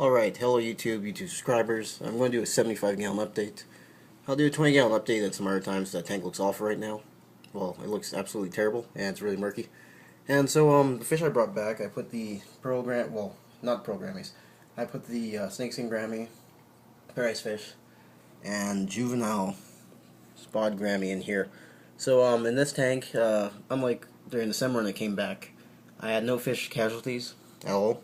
Alright, hello YouTube subscribers. I'm going to do a 75-gallon update. I'll do a 20-gallon update at some other times. That tank looks awful right now. Well, it looks absolutely terrible, and it's really murky. And so, the fish I brought back, I put the not Pearl Grammies. I put the snakeskin Grammy, paradise fish, and juvenile spot Grammy in here. So, in this tank, unlike during December when I came back, I had no fish casualties at all.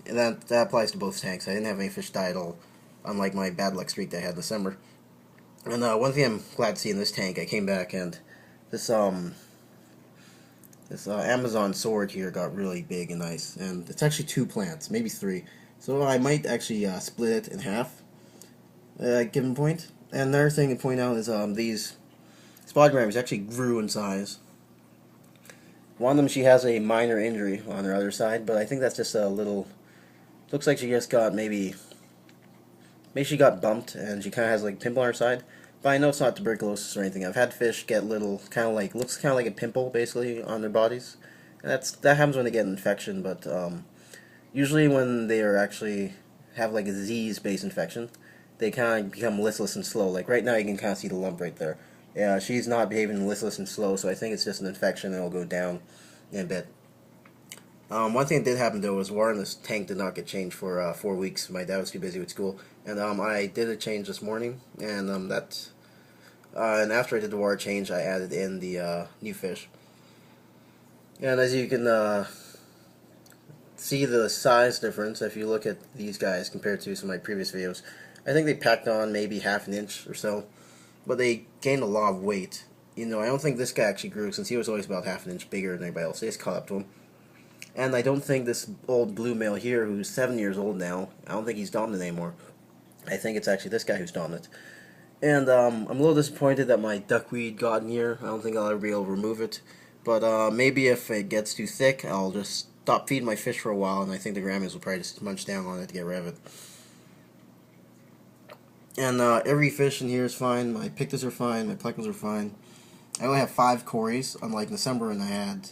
And that applies to both tanks. I didn't have any fish die at all, unlike my bad luck streak that I had in December. And one thing I'm glad to see in this tank, I came back and this Amazon sword here got really big and nice, and it's actually 2 plants, maybe 3. So I might actually split it in half at a given point. And another thing to point out is these spot Grammies actually grew in size. One of them, she has a minor injury on her other side, but I think that's just a little. Looks like she just got maybe she got bumped and she kind of has like a pimple on her side. But I know it's not tuberculosis or anything. I've had fish get little looks kind of like a pimple basically on their bodies, and that happens when they get an infection. But usually when they are actually have like a disease-based infection, they kind of become listless and slow. Like right now, you can kind of see the lump right there. Yeah, she's not behaving listless and slow, so I think it's just an infection and it'll go down in a bit. One thing that did happen though was water in this tank did not get changed for 4 weeks. My dad was too busy with school, and I did a change this morning, and and after I did the water change, I added in the new fish. And as you can see the size difference, if you look at these guys compared to some of my previous videos, I think they packed on maybe half an inch or so, but they gained a lot of weight. You know, I don't think this guy actually grew since he was always about half an inch bigger than everybody else. They just caught up to him. And I don't think this old blue male here, who's 7 years old now, I don't think he's dominant anymore. I think it's actually this guy who's dominant. And I'm a little disappointed that my duckweed got in here. I don't think I'll ever be able to remove it. But maybe if it gets too thick, I'll just stop feeding my fish for a while, and I think the Grammies will probably just munch down on it to get rid of it. And every fish in here is fine. My pictus are fine. My plectums are fine. I only have 5 cories, unlike December when I had.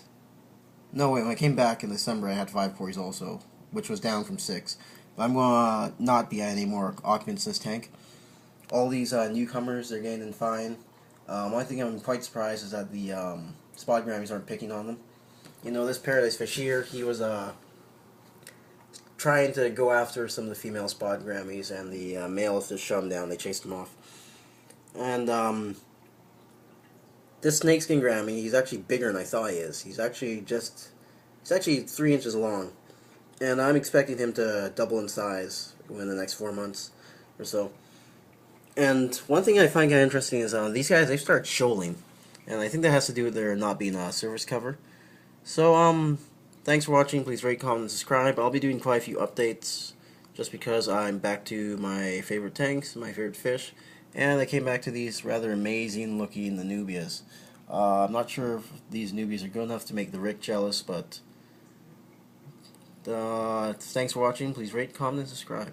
No, wait, when I came back in December, I had 5 cories also, which was down from 6. But I'm going to not be adding any more occupants in this tank. All these newcomers, they're getting fine. One thing I'm quite surprised is that the spot Grammies aren't picking on them. You know, this paradise fish here, he was trying to go after some of the female spot Grammies, and the males just shut him down. They chased him off. And this snakeskin Grammy, he's actually bigger than I thought he is. He's actually 3 inches long, and I'm expecting him to double in size within the next 4 months or so. And one thing I find kind of interesting is these guys, they start shoaling, and I think that has to do with there not being a surface cover. So thanks for watching. Please rate, comment, and subscribe. I'll be doing quite a few updates just because I'm back to my favorite tanks, my favorite fish. And I came back to these rather amazing looking Anubias. I'm not sure if these Anubias are good enough to make the Rick jealous, but thanks for watching. Please rate, comment, and subscribe.